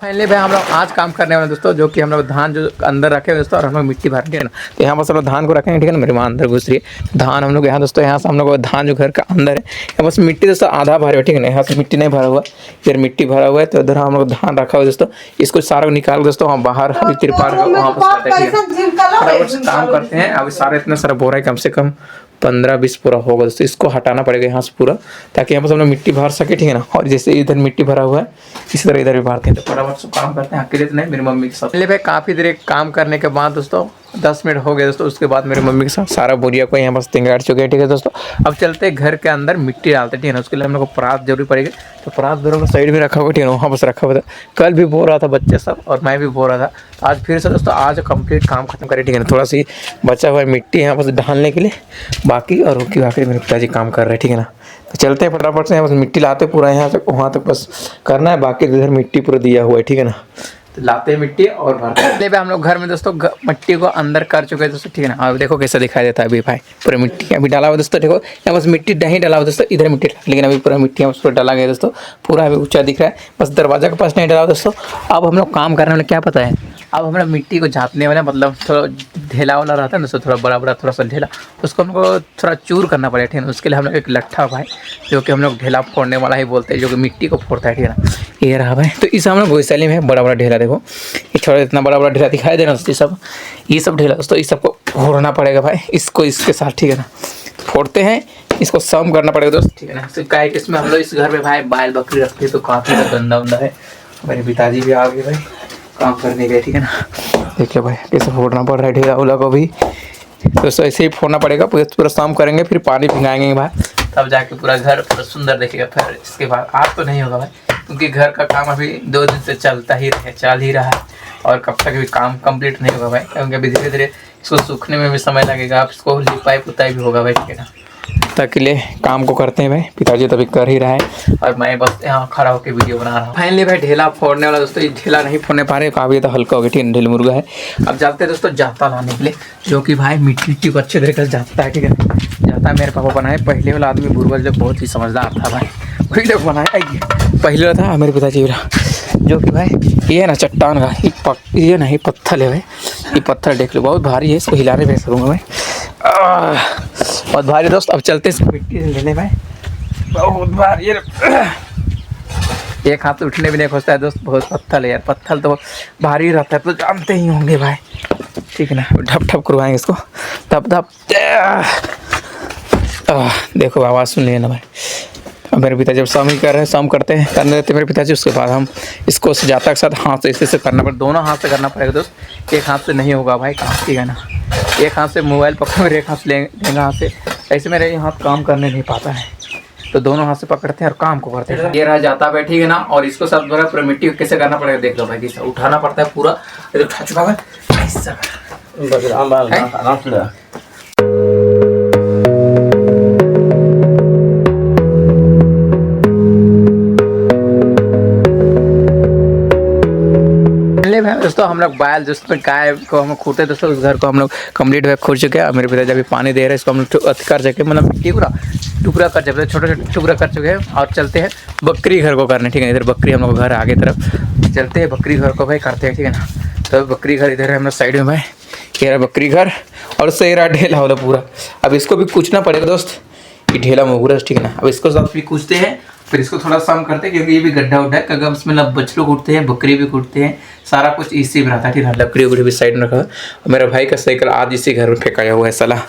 Finally भाई हम लोग आज काम करने वाले दोस्तों, जो कि हम लोग धान जो अंदर रखे हुए दोस्तों, और हम लोग मिट्टी भर के ना, तो यहाँ बस हम लोग धान को रखेंगे, ठीक है ना। मेरी माँ अंदर घुस रही है। धान हम लोग यहाँ दोस्तों, यहाँ से हम लोग धान जो घर का अंदर है, यहाँ बस मिट्टी दोस्तों आधा भरे हुआ, ठीक है ना। यहाँ से मिट्टी नहीं भरा हुआ, इधर मिट्टी भरा हुआ है, तो इधर हम लोग धान रखा हुआ है दोस्तों। इसको सारा निकाल दोस्तों हम बाहर तिरपाल वहाँ पर काम करते हैं। अभी सारा इतना सारा बोरा है, कम से कम 15-20 पूरा होगा दोस्तों। इसको हटाना पड़ेगा यहाँ से पूरा, ताकि यहाँ पर हम लोग मिट्टी भर सके, ठीक है ना। और जैसे इधर मिट्टी भरा हुआ है, इसी तरह इधर भी भरते हैं। तो फटाफट से काम करते हैं, अकेले तो नहीं, मेरी मम्मी के साथ। पहले भाई काफ़ी देर काम करने के बाद दोस्तों 10 मिनट हो गए दोस्तों। उसके बाद मेरी मम्मी के साथ सारा बोरिया को यहाँ बस तिंगाड़ चुके हैं, ठीक है दोस्तों। अब चलते हैं घर के अंदर मिट्टी डालते हैं, ठीक है ना। उसके लिए हम लोग को परात जरूरी पड़ेगी, तो परात दोनों साइड में रखा हुआ, ठीक है ना, वहाँ बस रखा हुआ था। कल भी बो रहा था बच्चे सब, और मैं भी बो रहा था। आज फिर से दोस्तों आज कंप्लीट काम खत्म करें, ठीक है ना। थोड़ा सी बचा हुआ है मिट्टी यहाँ बस ढालने के लिए बाकी, और उसकी आखिर मेरे पिताजी काम कर रहे हैं, ठीक है ना। तो चलते हैं फटाफट से, यहाँ बस मिट्टी लाते पूरा यहाँ तक, वहाँ तक बस करना है, बाकी इधर मिट्टी पूरा दिया हुआ है, ठीक है ना। तो लाते हैं मिट्टी और भरते हैं। पहले हम लोग घर में दोस्तों मिट्टी को अंदर कर चुके हैं दोस्तों, ठीक है ना। अब देखो कैसा दिखाई देता है अभी भाई, पूरा मिट्टी अभी डाला हुआ दोस्तों। देखो यहाँ बस मिट्टी नहीं डाला हुआ दोस्तों, इधर मिट्टी, लेकिन अभी पूरा मिट्टी यहाँ पर डाला गया दोस्तों। पूरा अभी ऊंचा दिख रहा है, बस दरवाजा के पास नहीं डाला हुआ दोस्तों। अब हम लोग काम करने वाले क्या पता है, अब हम लोग मिट्टी को झाँपने वाले, मतलब थोड़ा ढेला वाला रहता है दोस्तों, थोड़ा बड़ा बड़ा थोड़ा सा ढेला, उसको हमको थोड़ा चूर करना पड़ेगा, ठीक है ना। उसके लिए हम लोग एक लट्ठा भाई, जो कि हम लोग ढेला फोड़ने वाला ही बोलते हैं, जो कि मिट्टी को फोड़ता है, ठीक है ना। ये रहा भाई, तो इस हम लोग वैशाली में बड़ा बड़ा ढेला, देखो ये थोड़ा इतना बड़ा बड़ा ढेला दिखाई दे रहा है, ये सब ढेला दोस्तों, इस सबको फोड़ना पड़ेगा भाई, इसको इसके साथ, ठीक है ना। फोड़ते हैं, इसको सम करना पड़ेगा दोस्त, ठीक है ना। तो क्या है कि इसमें हम लोग इस घर में भाई बैल बकरी रखते हैं, तो काफ़ी गंदा उंदा है। मेरे पिताजी भी आ गए भाई काम करने गए, ठीक है ना। देखिए भाई कैसे फोड़ना पड़ रहा है ढेला उला को भी, तो ऐसे ही फोड़ना पड़ेगा। पूरा शाम करेंगे, फिर पानी भिंगाएंगे भाई, तब जाके पूरा घर पूरा सुंदर दिखेगा। फिर इसके बाद आज तो नहीं होगा भाई, क्योंकि घर का काम अभी 2 दिन से चल ही रहा है, और कब तक भी काम कंप्लीट नहीं होगा भाई, क्योंकि अभी धीरे धीरे इसको सूखने में भी समय लगेगा। आप इसको लिपाई पुताई भी होगा भाई, ठीक है ना। तक के लिए काम को करते हैं भाई, पिताजी तो अभी कर ही रहा है, और मैं बस यहाँ खड़ा होकर वीडियो बना रहा हूँ। फाइनली भाई ढेला फोड़ने वाला दोस्तों, ये ढेला नहीं फोड़ने पा रहे, काफ़ी तो हल्का हो गया, ठीक है, ढेल मुर्गा है। अब जाते हैं दोस्तों जाता लाने के लिए, जो कि भाई मिट्टी को अच्छे तरीके से जाता है, ठीक है। जाता मेरे पापा बनाए, पहले वाला आदमी बुरबल जो बहुत ही समझदार था भाई, वही लोग बनाया। पहले वाला था मेरे पिताजी वाला, जो कि भाई ये है ना चट्टान का, ये ना, ये पत्थर है भाई, ये पत्थर देख लो बहुत भारी है, इसको हिलाने में करूँगा मैं, बहुत भारी दोस्त। अब चलते हैं मिट्टी से लेने भाई, बहुत भारी, एक हाथ से उठने भी नहीं खोजता है दोस्त, बहुत पत्थर है यार, पत्थर तो भारी रहता है, तो जानते ही होंगे भाई, ठीक है ना। ढप ढप करवाएंगे इसको, धप धप। देखो आवाज़ सुन लिया ना भाई। अब मेरे पिताजी जब शाम ही कर रहे हैं, शाम करते हैं, करने देते मेरे पिताजी। उसके बाद हम इसको सजाता के साथ हाथ से ऐसे करना पड़ेगा, दोनों हाथ से करना पड़ेगा दोस्त, एक हाथ से नहीं होगा भाई काम, ठीक है ना। एक हाथ से मोबाइल पकड़, मेरे एक हाथ से लेंगे हाथ से, ऐसे मेरे हाथ काम करने नहीं पाता है, तो दोनों हाथ से पकड़ते हैं और काम को करते हैं। ये रहा जाता है, ठीक है ना। और इसको सब द्वारा पूरा मिट्टी कैसे करना पड़ेगा देख लो भाई, कैसे उठाना पड़ता है पूरा, इधर उठा चुका है। दोस्तों हम लोग बैल जिसमें गाय को हम खूटे दोस्तों, उस घर को हम लोग कंप्लीट हुआ खूट चुके हैं। मेरे पिताजी अभी पानी दे रहे हैं, इसको हम लोग कर चुके, मतलब मिट्टी पूरा टुकड़ा कर चुके, छोटे छोटे टुकड़ा कर चुके हैं। और चलते हैं बकरी घर को करने, ठीक है। इधर बकरी हम लोग घर आगे तरफ चलते हैं, बकरी घर को भाई करते हैं, ठीक है ना। तो बकरी घर इधर है हम लोग साइड में भाई, ये रहा बकरी घर, और उससे रहा ढेला वाला पूरा। अब इसको भी कूचना पड़ेगा दोस्त, ये ढेला मुगरस, ठीक है ना। अब इसको साथ भी कूचते हैं, फिर इसको थोड़ा शाम करते हैं, क्योंकि ये भी गड्ढा उड्ढा है, क्योंकि उसमें बछड़ू कूटते हैं, बकरी भी कूटते हैं, सारा कुछ इसी में रहता है, ठीक है। लकड़ी उकड़ी भी साइड में रखा है। और मेरा भाई का साइकिल आज इसी घर में फेंकाया हुआ है, सलाह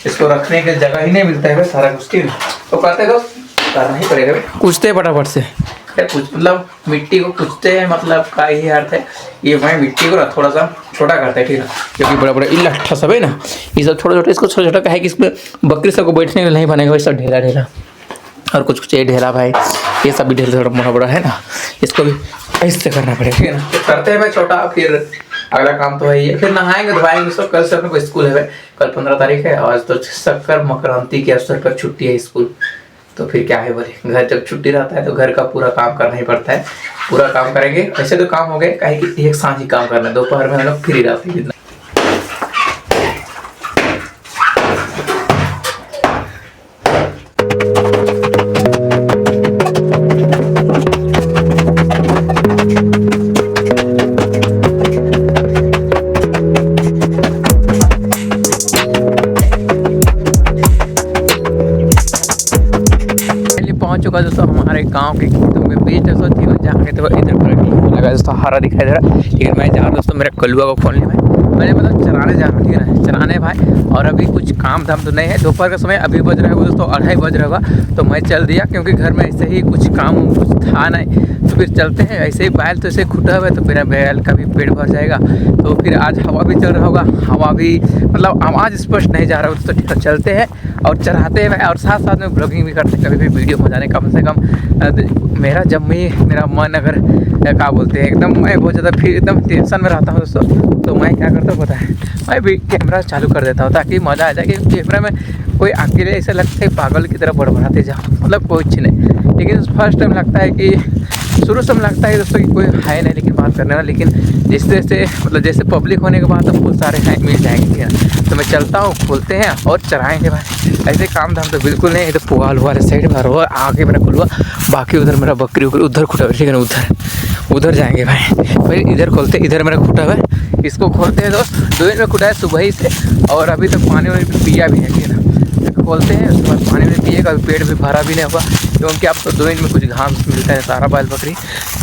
इसको रखने की जगह ही नहीं मिलता है भाई, सारा कुछ, ठीक है। तो करते तो करना ही पड़ेगा भाई, कूचते हैं फटाफट से, कुछ मतलब मिट्टी को कुचते हैं, मतलब का यही अर्थ है। ये भाई मिट्टी को ना थोड़ा सा छोटा करते हैं, ठीक है, क्योंकि बड़ा बड़ा इल्लट्ठा सब है ना, ये सब छोटा छोटा, इसको छोटा छोटा है कि इसमें बकरी सबको बैठने के लिए नहीं बनेगा भाई, सब ढेला ढेला, और कुछ कुछ ये ढेला भाई, ये सब भी ढेला थोड़ा मोटा बड़ा है ना, इसको भी ऐसे करना पड़ेगा, ठीक है ना। तो करते हैं भाई छोटा, फिर अगला काम तो है ये, फिर नहाएंगे धोएंगे सब। कल से अपने को स्कूल है भाई, कल 15 तारीख है, आज तो शक्कर मकरांति के अवसर पर छुट्टी है स्कूल, तो फिर क्या है बोले, घर जब छुट्टी रहता है तो घर का पूरा काम करना ही पड़ता है, पूरा काम करेंगे। ऐसे तो काम हो गए, काहे कि एक साथ ही काम करना है, दोपहर में हम लोग फ्री रहते हैं। लगा दोस्तों, हरा दिखाई दे रहा है। लेकिन मैं जा रहा हूँ दोस्तों मेरे कलुआ को खोलने में, मैंने मतलब चराने जा रहा हूँ, ठीक है ना, चराने भाई। और अभी कुछ काम धाम तो नहीं है, दोपहर का समय अभी बज रहा होगा दोस्तों 2:30 बज रहा होगा। तो मैं चल दिया क्योंकि घर में ऐसे ही कुछ काम कुछ था नहीं, तो फिर चलते हैं। ऐसे ही बैल तो ऐसे खुटा हुआ है, तो मेरा बैल का भी पेट भर जाएगा। तो फिर आज हवा भी चल रहा होगा, हवा भी मतलब आवाज़ स्पष्ट नहीं जा रहा होगा, तो ठीक है चलते हैं और चढ़ाते हैं और साथ साथ में ब्लॉगिंग भी करते हैं, कभी भी वीडियो हो जाने कम से कम। मेरा जब मैं मेरा मन अगर क्या बोलते हैं एकदम मैं बहुत ज़्यादा फिर एकदम टेंशन में रहता हूँ दोस्तों, तो मैं क्या करता हूँ पता है, मैं भी कैमरा चालू कर देता हूँ ताकि मज़ा आ जाए। कि कैमरा में कोई अकेले ऐसा लगता है पागल की तरह बड़बड़ाते जाओ, मतलब कुछ नहीं। लेकिन फर्स्ट टाइम लगता है कि शुरू से लगता है दोस्तों कि कोई है नहीं लेकिन बात करने वाला, लेकिन जैसे जैसे मतलब जैसे पब्लिक होने के बाद तो बहुत सारे हैं मिल जाएंगे। तो मैं चलता हूँ, खोलते हैं और चराएंगे भाई। ऐसे काम धाम तो बिल्कुल नहीं, इधर पुआल वाले साइड में और आगे मेरा खुलवा, बाकी उधर मेरा बकरी उधर खुटा हुआ, ठीक है ना, उधर जाएंगे भाई। फिर इधर खोलते, इधर मेरा खुटा हुआ है, इसको खोलते हैं दोस्त। 2 दिन में खुटा है सुबह ही से, और अभी तक पानी वानी पिया भी है, ठीक है ना। खोलते हैं उसके बाद पानी में पिएगा, पेट भी भरा भी नहीं होगा क्योंकि अब तो 2 दिन में कुछ घास मिलता है। सारा बैल बकरी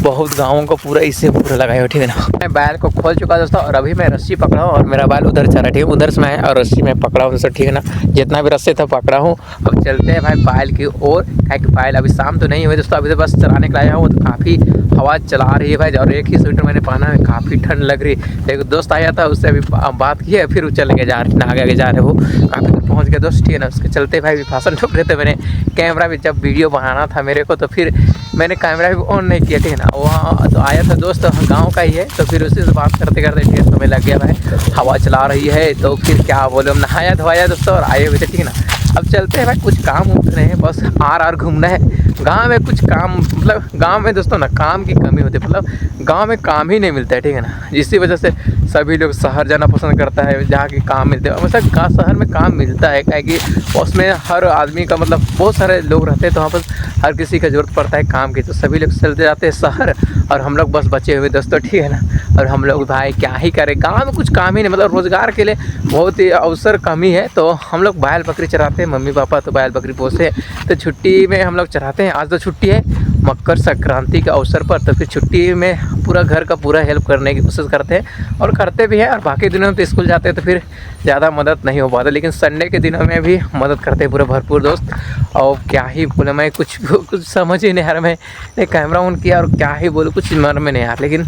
बहुत गाँवों को पूरा इससे पूरा लगाया हो, ठीक है ना। मैं बैल को खोल चुका दोस्तों, और अभी मैं रस्सी पकड़ा हूँ और मेरा बैल उधर चला, ठीक है, उधर से मैं और रस्सी में पकड़ा हूँ दोस्तों, ठीक है ना। जितना भी रस्सी था पकड़ा हूँ। अब चलते हैं भाई बैल की ओर। बैल अभी शाम तो नहीं हुई दोस्तों, अभी तो बस चलाने के लाया हूँ, तो काफ़ी हवा चला रही है भाई। और एक ही स्वेटर मैंने पहना है, काफ़ी ठंड लग रही है। एक दोस्त आया था, उससे अभी बात की है, फिर वो चले गए, जा रहे आगे जा रहे, वो काफ़ी दूर पहुँच गए दोस्त, ठीक है ना। उसके चलते भाई भाषण ठोक रहे थे। मैंने कैमरा भी जब वीडियो बनाना था मेरे को, तो फिर मैंने कैमरा भी ऑन नहीं किया, ठीक है ना। वहाँ तो आया था दोस्त, गाँव का ही है, तो फिर उसी से बात करते करते ढेर समय लग गया भाई। हवा चला रही है तो फिर क्या बोले, हम नहाया धोया दोस्तों और आए हुए थे, ठीक है ना। अब चलते हैं भाई, कुछ काम उठ रहे हैं, बस आर घूमना है। गांव में कुछ काम मतलब गांव में दोस्तों ना काम की कमी होती है, मतलब गांव में काम ही नहीं मिलता है, ठीक है ना। इसी वजह से सभी लोग शहर जाना पसंद करता है, जहाँ की काम मिलते हैं। वैसे शहर में काम मिलता है, क्या कि उसमें हर आदमी का मतलब बहुत सारे लोग रहते हैं, तो वहाँ पर हर किसी का ज़रूरत पड़ता है काम की, तो सभी लोग चलते जाते हैं शहर, और हम लोग बस बचे हुए दोस्तों, ठीक है ना। और हम लोग भाई क्या ही करें, गाँव में कुछ काम ही नहीं, मतलब रोज़गार के लिए बहुत ही अवसर कमी है। तो हम लोग बैल बकरी चराते हैं, मम्मी पापा तो बैल बकरी पोसते हैं, तो छुट्टी में हम लोग चराते हैं। आज तो छुट्टी है मकर संक्रांति के अवसर पर, तो फिर छुट्टी में पूरा घर का पूरा हेल्प करने की कोशिश करते हैं और करते भी हैं। और बाकी दिनों में तो स्कूल जाते हैं तो फिर ज़्यादा मदद नहीं हो पाता, लेकिन संडे के दिनों में भी मदद करते हैं पूरा भरपूर दोस्त। और क्या ही बोले, मैं कुछ समझ ही नहीं आ रहा, मैं कैमरा ऑन किया और क्या ही बोलूँ, कुछ मन में नहीं आ रहा, लेकिन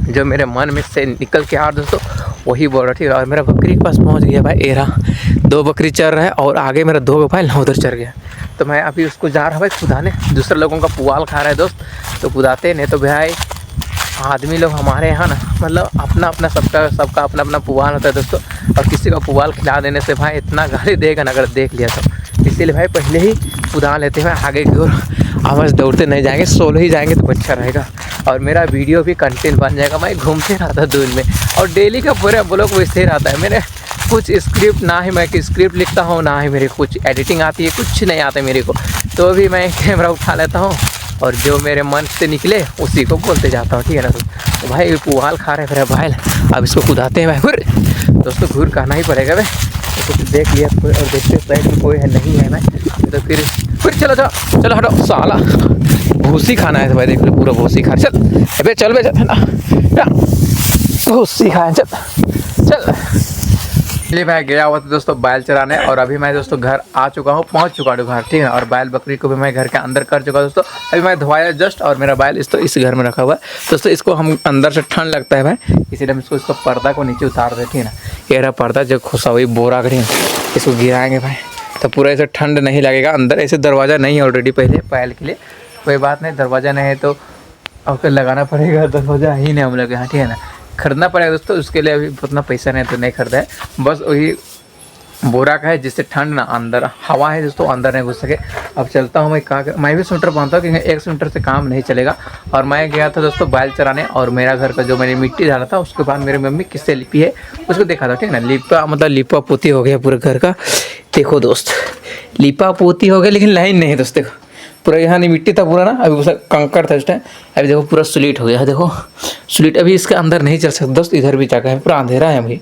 जो मेरे मन में से निकल के आ रहा दोस्तों वही बोल रहा, ठीक है। और मेरा बकरी के पास पहुंच गया भाई, एरा 2 बकरी चर रहा है, और आगे मेरा 2 भाई उधर चर गया। तो मैं अभी उसको जा रहा भाई खुदाने, दूसरे लोगों का पुआल खा रहा है दोस्त, तो खुदाते नहीं। तो भाई आदमी लोग हमारे यहाँ ना मतलब अपना अपना सबका अपना अपना पुआल होता है दोस्तों, और किसी का पुआल खिला देने से भाई इतना गाली देगा ना अगर देख लिया तो। इसीलिए भाई पहले ही खुदा लेते हैं, आगे की ओर आवाज़ दौड़ते नहीं जाएंगे, सोलो ही जाएंगे तो अच्छा रहेगा। और मेरा वीडियो भी कंटेंट बन जाएगा। मैं घूमते रहता दूर में, और डेली का पूरा ब्लॉग वैसे ही रहता है। मेरे कुछ स्क्रिप्ट ना ही मैं स्क्रिप्ट लिखता हूँ, ना ही मेरे कुछ एडिटिंग आती है, कुछ नहीं आता मेरे को। तो भी मैं कैमरा उठा लेता हूँ और जो मेरे मन से निकले उसी को बोलते जाता हूँ, ठीक है ना। तो भाई पुआल खा रहे फिर भाई, अब इसको कुदाते हैं भाई। घुर दोस्तों, घुर कहना ही पड़ेगा भाई। तो कुछ देख लिया और देखते साइड में कोई है नहीं है भाई, तो फिर चलो चलो चलो हटो, साला भूसी खाना है तो भाई, देख लो पूरा भूसी खा। चल अबे चल बे, चल ना भूसी खाए, चल चलिए भाई। गया हुआ था दोस्तों बैल चराने, और अभी मैं दोस्तों घर आ चुका हूँ, पहुँच चुका हूँ घर, ठीक है। और बैल बकरी को भी मैं घर के अंदर कर चुका दोस्तों। अभी मैं धोया जस्ट, और मेरा बैल इस घर में रखा हुआ है दोस्तों। इसको हम अंदर से ठंड लगता है भाई, इसीलिए हम इसको पर्दा को नीचे उतार देते, ठीक है ना। ये रहा पर्दा जो खुशा हुई बोरा करें, इसको गिराएंगे भाई, तो पूरा ऐसे ठंड नहीं लगेगा अंदर। ऐसे दरवाज़ा नहीं है ऑलरेडी पहले बैल के लिए, कोई बात नहीं, दरवाज़ा नहीं है तो आपको लगाना पड़ेगा दरवाज़ा ही नहीं हम लोग यहाँ, ठीक है ना। खरीदना पड़ेगा दोस्तों, उसके लिए अभी उतना पैसा नहीं तो नहीं खरीदा है, बस वही बोरा का है जिससे ठंड ना अंदर हवा है दोस्तों अंदर नहीं घुस सके। अब चलता हूँ मैं भी स्वेटर पहनता हूँ क्योंकि एक स्वेटर से काम नहीं चलेगा। और मैं गया था दोस्तों बैल चराने, और मेरा घर का जो मैंने मिट्टी डाला था उसके बाद मेरी मम्मी किससे लिपी है उसको देखा था, ठीक है ना। लिपा मतलब लिपा पोती हो गया पूरे घर का, देखो दोस्त लिपा पोती हो गया, लेकिन लाइन नहीं है दोस्त, देखो पूरा यहाँ नहीं मिट्टी था पूरा ना, अभी उस कंकड़ था उस टाइम, अभी देखो पूरा स्लीट हो गया है। देखो स्लीट, अभी इसके अंदर नहीं चल सकता दोस्त, इधर भी जगह है, पूरा अंधेरा है भाई,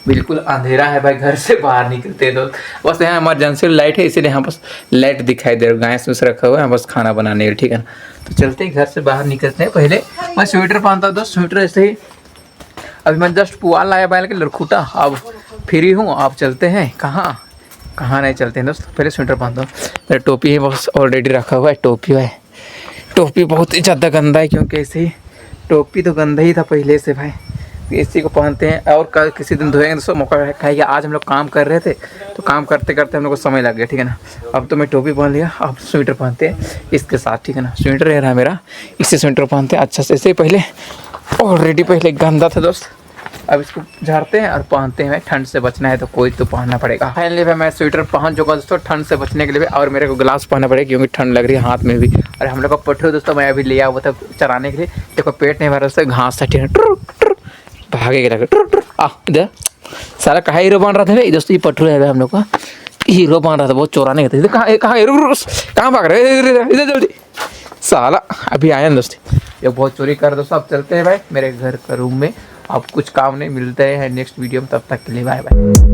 बिल्कुल अंधेरा है भाई, घर से बाहर निकलते दोस्त। बस यहाँ इमरजेंसी लाइट है, इसीलिए यहाँ बस लाइट दिखाई दे रहा है, गैस में रखा हुआ है बस खाना बनाने के लिए, ठीक है ना। तो चलते हैं घर से बाहर निकलते हैं। पहले मैं स्वेटर पहनता हूँ दोस्त, स्वेटर ऐसे ही अभी मैं जस्ट पुआल लाया बैल के लड़खूटा, अब फ्री हूँ, आप चलते हैं कहाँ नहीं चलते हैं दोस्त। पहले स्वेटर पहनता हूँ, मेरा टोपी है बस ऑलरेडी रखा हुआ है, टोपी है, टोपी बहुत ही ज़्यादा गंदा है, क्योंकि ऐसे ही टोपी तो गंदा ही था पहले से भाई, इसी को पहनते हैं। और कल किसी दिन धोएंगे दोस्तों, मौका है कि आज हम लोग काम कर रहे थे, तो काम करते करते हम लोग को समय लग गया, ठीक है ना। अब तो मैं टोपी पहन लिया, अब स्वेटर पहनते हैं इसके साथ, ठीक है ना। स्वेटर रहा मेरा, इससे स्वेटर पहनते हैं अच्छा से, ऐसे पहले ऑलरेडी पहले गंदा था दोस्त, अब इसको झाड़ते हैं और पहनते हैं। ठंड से बचना है तो कोई तो पहनना पड़ेगा। फाइनली भाई मैं स्वेटर पहन चुका दोस्तों ठंड से बचने के लिए, और मेरे को ग्लास पहनना पड़ेगा क्योंकि ठंड लग रही है हाथ में भी। और हम लोग का पट्ठू दोस्तों मैं अभी लिया हुआ था चराने के लिए, देखो पेट नहीं भरा उससे, घास था भागे के लगे सारा कहाँ हीरो बन रहा था भाई दोस्तों, ये पट्ठू है हम लोग का हीरो बन रहा था, बहुत चोराने के थे। कहाँ भाग रहे इधर जल्दी, साला अभी आया दोस्त, ये बहुत चोरी कर दोस्तों। अब चलते हैं भाई मेरे घर का रूम में, अब कुछ काम नहीं, मिलते हैं नेक्स्ट वीडियो में, तब तक के लिए बाय बाय।